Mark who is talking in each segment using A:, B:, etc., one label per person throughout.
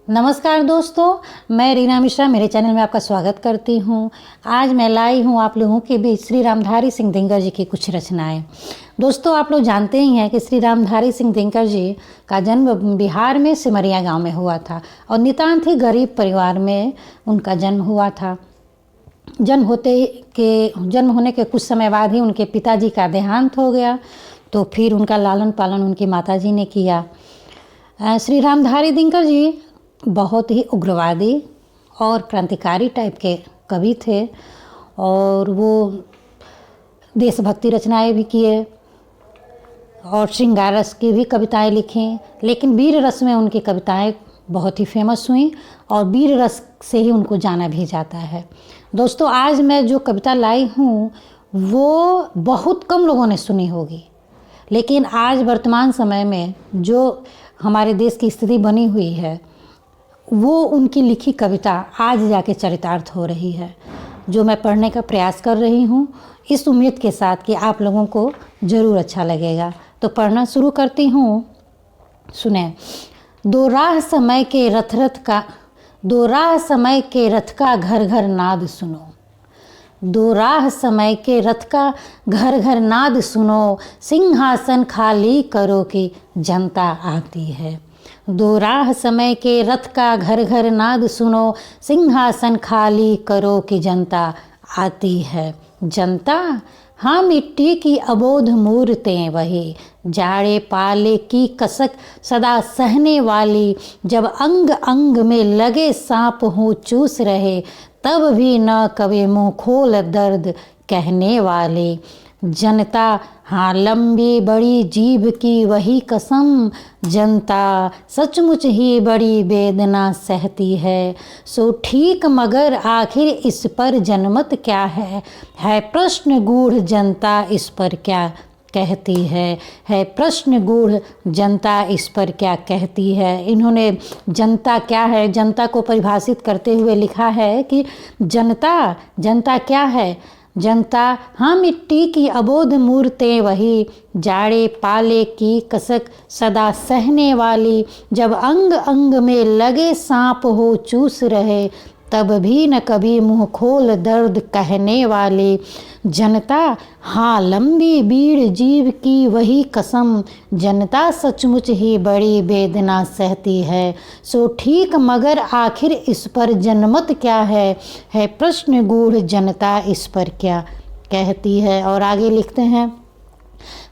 A: नमस्कार दोस्तों, मैं रीना मिश्रा मेरे चैनल में आपका स्वागत करती हूँ। आज मैं लाई हूँ आप लोगों के बीच श्री रामधारी सिंह दिनकर जी की कुछ रचनाएं। दोस्तों, आप लोग जानते ही हैं कि श्री रामधारी सिंह दिनकर जी का जन्म बिहार में सिमरिया गांव में हुआ था और नितांत ही गरीब परिवार में उनका जन्म हुआ था। जन्म होने के कुछ समय बाद ही उनके पिताजी का देहांत हो गया, तो फिर उनका लालन पालन उनकी माताजी ने किया। श्री रामधारी दिनकर जी बहुत ही उग्रवादी और क्रांतिकारी टाइप के कवि थे और वो देशभक्ति रचनाएं भी किए और श्रृंगार रस की भी कविताएं लिखी, लेकिन वीर रस में उनकी कविताएं बहुत ही फेमस हुई और वीर रस से ही उनको जाना भी जाता है। दोस्तों, आज मैं जो कविता लाई हूँ वो बहुत कम लोगों ने सुनी होगी, लेकिन आज वर्तमान समय में जो हमारे देश की स्थिति बनी हुई है वो उनकी लिखी कविता आज जाके चरितार्थ हो रही है, जो मैं पढ़ने का प्रयास कर रही हूँ इस उम्मीद के साथ कि आप लोगों को ज़रूर अच्छा लगेगा। तो पढ़ना शुरू करती हूँ। सुने। दो राह समय के रथ का घर घर नाद सुनो। दो राह समय के रथ का घर घर नाद सुनो, सिंहासन खाली करो कि जनता आती है। दो राह समय के रथ का घर घर नाद सुनो, सिंहासन खाली करो कि जनता आती है। जनता, हाँ, मिट्टी की अबोध मूर्तें वही, जाड़े पाले की कसक सदा सहने वाली, जब अंग अंग में लगे सांप हो चूस रहे, तब भी न कभी मुँह खोल दर्द कहने वाले। जनता, हाँ, लंबी बड़ी जीभ की वही कसम, जनता सचमुच ही बड़ी वेदना सहती है। सो ठीक, मगर आखिर इस पर जनमत क्या है प्रश्न गूढ़ जनता इस पर क्या कहती है प्रश्न गूढ़ जनता इस पर क्या कहती है। इन्होंने जनता क्या है, जनता को परिभाषित करते हुए लिखा है कि जनता क्या है। जनता, हाँ, मिट्टी की अबोध मूर्तें वही, जाड़े पाले की कसक सदा सहने वाली, जब अंग अंग में लगे सांप हो चूस रहे, तब भी न कभी मुँह खोल दर्द कहने वाले। जनता, हाँ, लंबी बीड़ जीव की वही कसम, जनता सचमुच ही बड़ी वेदना सहती है। सो ठीक, मगर आखिर इस पर जनमत क्या है प्रश्न गूढ़ जनता इस पर क्या कहती है। और आगे लिखते हैं,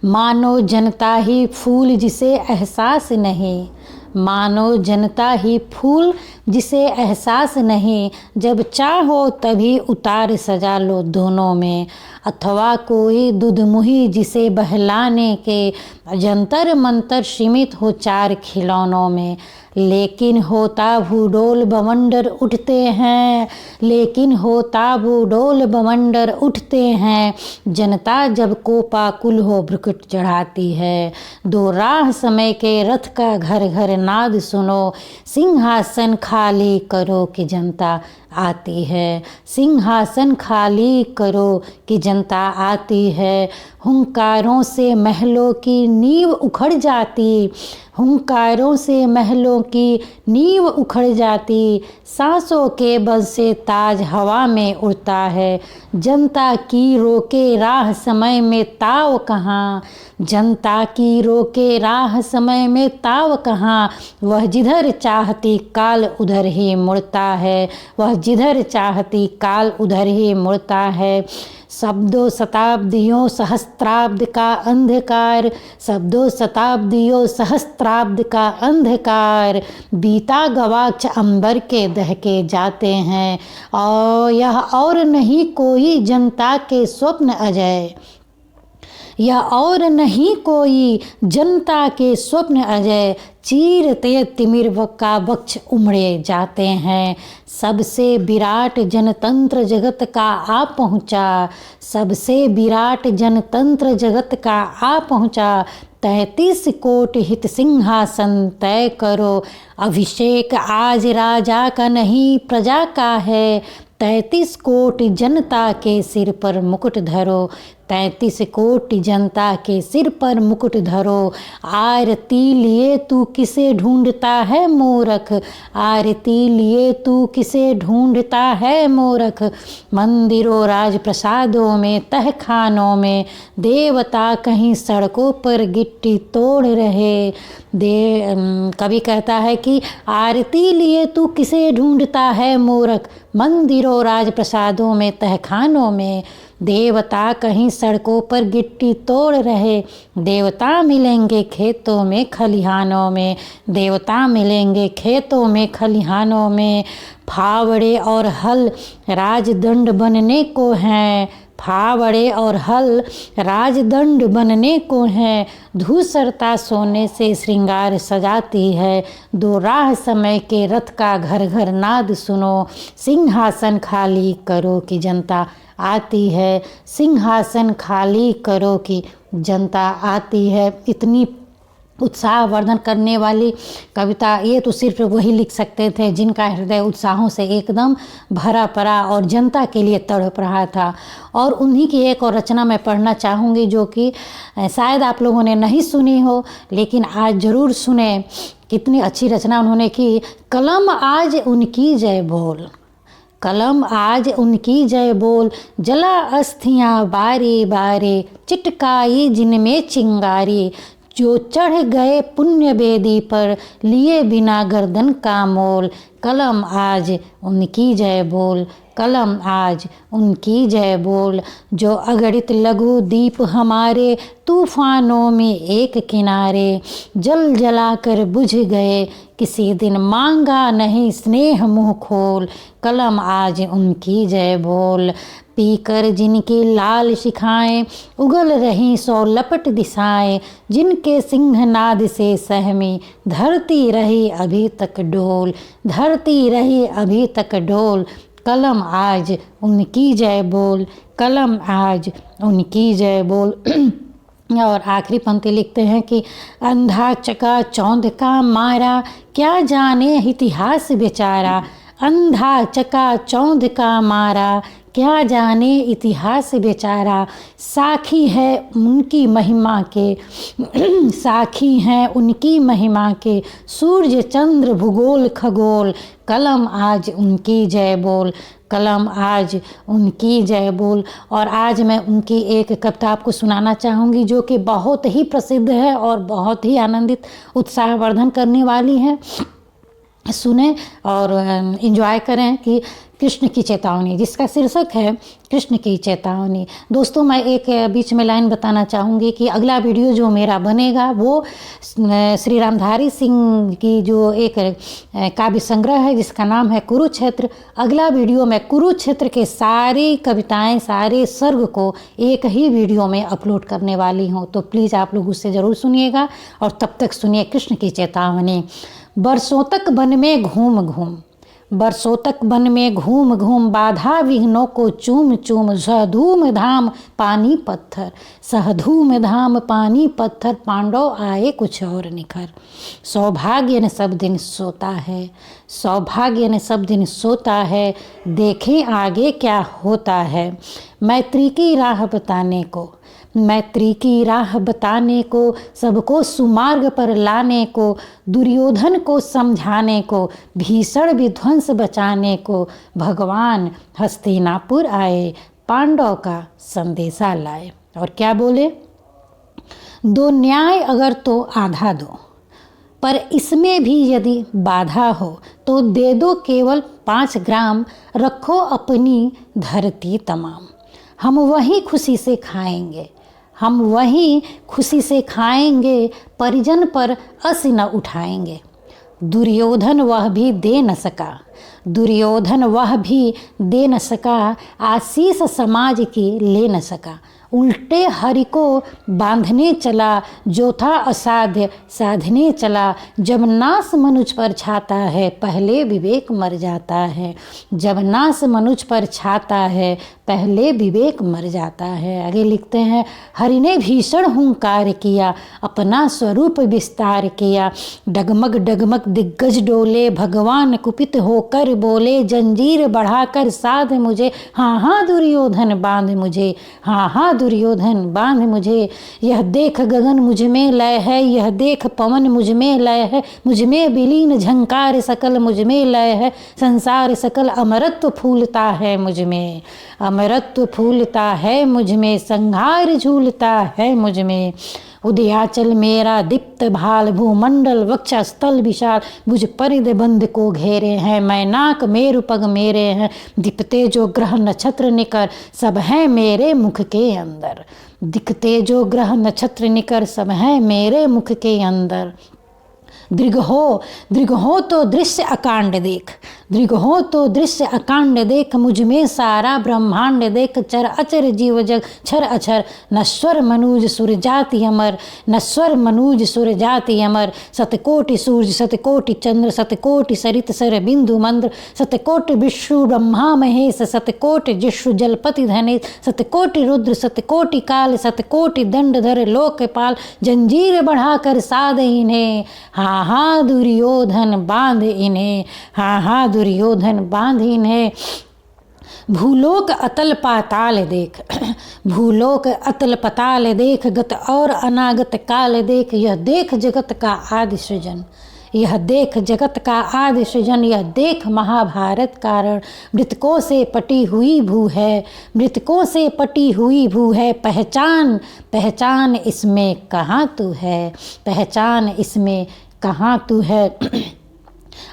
A: मानो जनता ही फूल जिसे एहसास नहीं, मानो जनता ही फूल जिसे एहसास नहीं, जब चाहो तभी उतार सजा लो दोनों में, अथवा कोई दुधमुही जिसे बहलाने के जंतर मंतर सीमित हो चार खिलौनों में। लेकिन होता भूडोल बवंडर उठते हैं, लेकिन होता भूडोल बवंडर उठते हैं, जनता जब कोपाकुल हो भ्रुकुट चढ़ाती है। दो राह समय के रथ का घर घर नाद सुनो, सिंहासन खाली करो कि जनता आती है। सिंहासन खाली करो कि जनता आती है। हुंकारों से महलों की नींव उखड़ जाती, हुंकारों से महलों की नींव उखड़ जाती, सांसों के बल से ताज हवा में उड़ता है। जनता की रोके राह समय में ताव कहाँ, जनता की रोके राह समय में ताव कहाँ, वह जिधर चाहती काल उधर ही मुड़ता है, वह जिधर चाहती काल उधर ही मुड़ता है। शब्दों शताब्दियों सहस्त्राब्द का अंधकार, शब्दों शताब्दियों सहस्त्राब्द का अंधकार, बीता गवाक्ष अंबर के दहके जाते हैं, और यह और नहीं कोई जनता के स्वप्न अजय, यह और नहीं कोई जनता के स्वप्न अजय, चीरते तिमिर का वक्ष उमड़े जाते हैं। सबसे विराट जनतंत्र जगत का आ पहुँचा, सबसे विराट जनतंत्र जगत का आ पहुँचा, 33 कोट हित सिंहासन तय करो, अभिषेक आज राजा का नहीं प्रजा का है, 33 कोटि जनता के सिर पर मुकुट धरो, 33 कोटि जनता के सिर पर मुकुट धरो। आरती लिए तू किसे ढूंढता है मूरख, आरती लिए तू किसे ढूंढता है मूरख। मंदिरों राजप्रसादों में तहखानों में देवता कहीं सड़कों पर गिट्टी तोड़ रहे। कवि कहता है कि आरती लिए तू किसे ढूंढता है मूरख, मंदिरों राजप्रसादों में तहखानों में देवता कहीं सड़कों पर गिट्टी तोड़ रहे। देवता मिलेंगे खेतों में खलिहानों में, देवता मिलेंगे खेतों में खलिहानों में। फावड़े और हल राजदंड बनने को हैं, फावड़े और हल राजदंड बनने को हैं। धूसरता सोने से श्रृंगार सजाती है। दो राह समय के रथ का घर घर नाद सुनो। सिंहासन खाली करो कि जनता आती है, सिंहासन खाली करो कि जनता आती है। इतनी उत्साहवर्धन करने वाली कविता ये तो सिर्फ वही लिख सकते थे जिनका हृदय उत्साहों से एकदम भरा पड़ा और जनता के लिए तड़प रहा था। और उन्हीं की एक और रचना मैं पढ़ना चाहूँगी जो कि शायद आप लोगों ने नहीं सुनी हो, लेकिन आज ज़रूर सुने। कितनी अच्छी रचना उन्होंने की। कलम आज उनकी जय बोल, कलम आज उनकी जय बोल। जला अस्थियाँ बारे बारे, चिटकाई जिनमें चिंगारी। जो चढ़ गए पुण्य वेदी पर, लिए बिना गर्दन का मोल। कलम आज उनकी जय बोल, कलम आज उनकी जय बोल। जो अगणित लघु दीप हमारे तूफानों में एक किनारे, जल जलाकर बुझ गए किसी दिन मांगा नहीं स्नेह मुँह खोल। कलम आज उनकी जय बोल। पीकर जिनकी लाल शिखाएं उगल रहीं सौ लपट दिशाएं, जिनके सिंहनाद से सहमी धरती रही अभी तक डोल, धरती रही अभी तक डोल। कलम आज उनकी जय बोल, कलम आज उनकी जय बोल। और आखिरी पंक्ति लिखते हैं कि अंधा चका चौंध का मारा, क्या जाने इतिहास बेचारा। अंधा चका चौंध का मारा, क्या जाने इतिहास बेचारा। साखी है उनकी महिमा के, साखी हैं उनकी महिमा के, सूर्य चंद्र भूगोल खगोल। कलम आज उनकी जय बोल, कलम आज उनकी जय बोल। और आज मैं उनकी एक कविता आपको सुनाना चाहूँगी जो कि बहुत ही प्रसिद्ध है और बहुत ही आनंदित उत्साहवर्धन करने वाली है। सुने और एंजॉय करें कि कृष्ण की चेतावनी, जिसका शीर्षक है कृष्ण की चेतावनी। दोस्तों मैं एक बीच में लाइन बताना चाहूँगी कि अगला वीडियो जो मेरा बनेगा वो श्री रामधारी सिंह की जो एक काव्य संग्रह है जिसका नाम है कुरुक्षेत्र। अगला वीडियो मैं कुरुक्षेत्र के सारी कविताएं, सारे सर्ग को एक ही वीडियो में अपलोड करने वाली हूँ, तो प्लीज़ आप लोग उससे ज़रूर सुनिएगा। और तब तक सुनिए कृष्ण की चेतावनी। बरसों तक वन में घूम घूम, बरसों तक वन में घूम घूम, बाधा विघ्नों को चूम चूम। सहधूम धाम पानी पत्थर, सहधूम धाम पानी पत्थर, पांडव आए कुछ और निखर। सौभाग्य न सब दिन सोता है, सौभाग्य न सब दिन सोता है, देखें आगे क्या होता है। मैत्री की राह बताने को, मैत्री की राह बताने को, सबको सुमार्ग पर लाने को, दुर्योधन को समझाने को, भीषण विध्वंस बचाने को, भगवान हस्तिनापुर आए, पांडव का संदेशा लाए। और क्या बोले? दो न्याय अगर तो आधा दो, पर इसमें भी यदि बाधा हो तो दे दो केवल 5 ग्राम, रखो अपनी धरती तमाम। हम वहीं खुशी से खाएंगे, हम वहीं खुशी से खाएंगे, परिजन पर अस न उठाएंगे। दुर्योधन वह भी दे न सका, दुर्योधन वह भी दे न सका, आशीष समाज की ले न सका। उल्टे हरि को बांधने चला, जो था असाध्य साधने चला। जब नाश मनुज पर छाता है, पहले विवेक मर जाता है। जब नाश मनुज पर छाता है, पहले विवेक मर जाता है। आगे लिखते हैं, हरि ने भीषण हुंकार किया, अपना स्वरूप विस्तार किया। डगमग डगमग दिग्गज डोले, भगवान कुपित होकर बोले, जंजीर बढ़ाकर साध मुझे, हाँ हाँ दुर्योधन बांध मुझे, हाँ हाँ दुर्योधन बांध मुझे, यह देख गगन मुझ में लय है, यह देख पवन मुझ में लय है, मुझ में विलीन झंकार सकल मुझ में लय है, संसार सकल अमरत्व फूलता है मुझ में, अमरत्व फूलता है मुझ में, संहार झूलता है मुझ में। उदयाचल मेरा दीप्त भाल, भूमंडल वक्षा स्थल विशाल, मुझ परिध बंध को घेरे हैं, मैं नाक मेरु पग मेरे हैं, दीपते जो ग्रह नक्षत्र निकर, सब हैं मेरे मुख के अंदर, दिखते जो ग्रह नक्षत्र निकर, सब हैं मेरे मुख के अंदर। दृग हो तो दृश्य अकांड देख, दृग हो तो दृश्य अकांड देख, मुझ में सारा ब्रह्मांड देख, चर अचर जीव जग छर अक्षर, नश्वर मनुज सुर जाति अमर, नश्वर मनुज सुर जाति अमर, सतकोटि सूर्य सतकोटि चंद्र, सतकोटि सरित सर बिंदु मंद्र, सतकोटि विष्णु ब्रह्मा महेश, सतकोटि जिष्णु जलपति धनेश, सतकोटि रुद्र सतकोटि काल, सतकोटि दंडधर लोकपाल, जंजीर बढ़ाकर साध इन्हें, हाँ हाँ दुर्योधन बांध इन्हें, हाँ हाँ दुर्योधन बांध इन्हें। भूलोक अतल पाताल देख, भूलोक अतल पाताल देख, गत और अनागत काल देख, यह देख जगत का आदि सृजन, यह देख जगत का आदि सृजन, यह देख महाभारत कारण, मृतकों से पटी हुई भू है, मृतकों से पटी हुई भू है, पहचान पहचान इसमें कहाँ तू है, पहचान इसमें कहाँ तू है।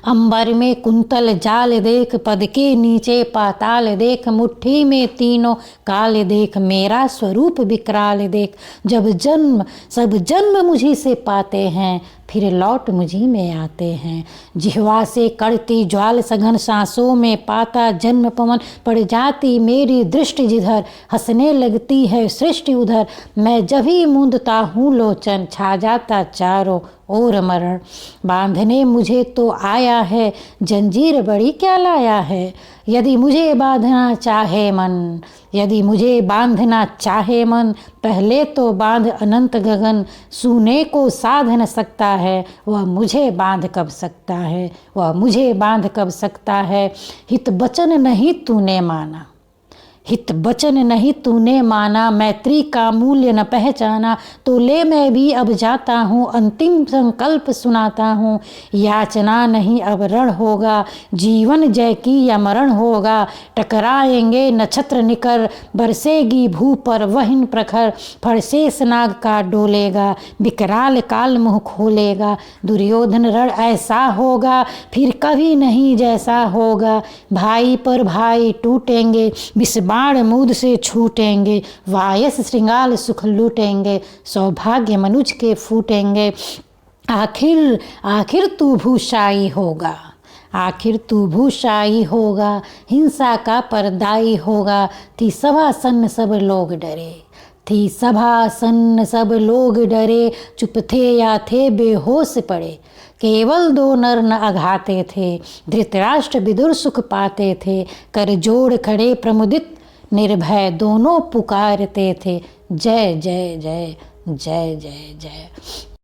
A: अंबर में कुंतल जाल देख, पद के नीचे पाताल देख, मुट्ठी में तीनों काल देख, मेरा स्वरूप विकराल देख, जब जन्म सब जन्म मुझी से पाते हैं, फिर लौट मुझी में आते हैं। जिह्वा से कड़ती ज्वाल सघन, सांसों में पाता जन्म पवन, पड़ जाती मेरी दृष्टि जिधर, हंसने लगती है सृष्टि उधर, मैं जब ही मूंदता हूँ लोचन, छा जाता चारों ओर मरण। बांधने मुझे तो आया है, जंजीर बड़ी क्या लाया है, यदि मुझे बांधना चाहे मन, यदि मुझे बांधना चाहे मन, पहले तो बांध अनंत गगन, सूने को साध न सकता है, वह मुझे बांध कब सकता है, वह मुझे बांध कब सकता है। हित वचन नहीं तूने माना, हित वचन नहीं तूने माना, मैत्री का मूल्य न पहचाना, तो ले मैं भी अब जाता हूँ, अंतिम संकल्प सुनाता हूँ, याचना नहीं अब रण होगा, जीवन जय की या मरण होगा, टकराएंगे नक्षत्र निकर, बरसेगी भू पर वहिन प्रखर, फरशेष नाग का डोलेगा, विकराल काल मुँह खोलेगा, दुर्योधन रण ऐसा होगा फिर कभी नहीं जैसा होगा, भाई पर भाई टूटेंगे, विस्बाण मूद से छूटेंगे, वायस श्रृंगाल सुख लूटेंगे, सौभाग्य मनुज के फूटेंगे, आखिर आखिर तू भूषाई होगा, आखिर तू भूषाई होगा, हिंसा का परदाई होगा, थी सभा सन्न सब लोग डरे, थी सभा सन्न सब लोग डरे, चुप थे या थे बेहोश पड़े, केवल दो नर न अघाते थे, धृतराष्ट्र विदुर सुख पाते थे, कर जोड़ खड़े प्रमुदित निर्भय, दोनों पुकारते थे, जय जय जय जय जय जय।